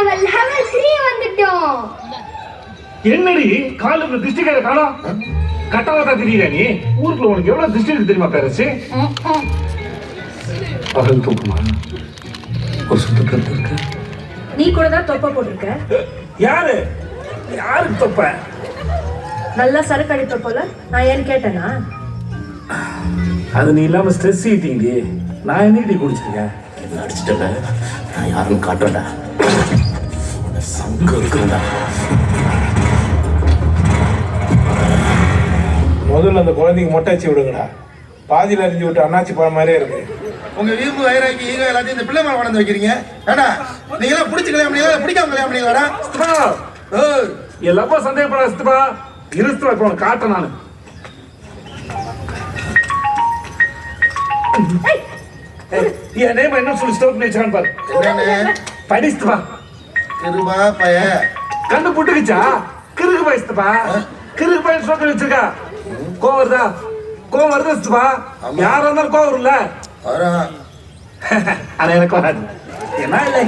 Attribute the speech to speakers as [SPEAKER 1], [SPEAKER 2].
[SPEAKER 1] நாங்கள் level 3 வந்துட்டோம்.
[SPEAKER 2] என்னடி காலுக்கு டிஸ்ட்ரிக்ட் காணோம்? கட்டாவதா தெரியல நீ. ஊருக்குள்ள உனக்கு எவ்வளவு டிஸ்ட்ரிக்ட் தெரியுமா பேரசி? பகல் தூக்குமா? ஒரு சுத்து கத்து இருக்கு.
[SPEAKER 3] நீ கூட தான் தொப்பை போட்டிருக்க.
[SPEAKER 2] யாருக்கு தொப்ப?
[SPEAKER 3] நல்லா சரக்கு அடிப்ப போல. நான் ஏன்னு கேட்டேனா?
[SPEAKER 2] அது நீ இல்லாம ஸ்ட்ரெஸ் ஈட்டிங்க. நான் என்னடி குடிச்சிருக்கேன்?
[SPEAKER 4] என்ன அடிச்சிட்டல? நான் யாருன்னு காட்டுறேன்டா. சங்கம் இருக்குடா.
[SPEAKER 5] முதல்ல அந்த குழந்தைக்கு மொட்டை வச்சு விடுங்கடா. பாதியில் அறிஞ்சு விட்டு அண்ணாச்சி பழம் மாதிரியே இருக்கு.
[SPEAKER 6] உங்க வீம்பு வயிறாக்கி ஈகோ எல்லாத்தையும் இந்த பிள்ளை மேல வளர்ந்து வைக்கிறீங்க. ஏடா நீங்க எல்லாம் பிடிச்சி கல்யாணம் பண்ணீங்களா பிடிக்காம கல்யாணம் பண்ணீங்களாடா?
[SPEAKER 2] எல்லாப்பா சந்தேகப்படாத சித்தப்பா. இருஸ்துவா இப்போ உனக்கு காட்டுறேன் நானு. என் நேம் என்ன சொல்லி ஸ்டோப் வச்சுக்கான்னு பாரு.
[SPEAKER 6] என்னன்னு
[SPEAKER 2] படிச்சுப்பா.
[SPEAKER 6] கிருபா பய
[SPEAKER 2] கண்ணு புட்டுக்குச்சா? கிறுக்கு பாய்ச்சுப்பா. கிறுக்கு பாய் ஸ்டோப் வச்சிருக்கா. கோவம் வருதா? கோவம் வருதா சித்தப்பா? யாரா இருந்தாலும் கோவம் வரும்ல?
[SPEAKER 6] வரும்.
[SPEAKER 2] ஆனா எனக்கு வராது. என்ன இல்லை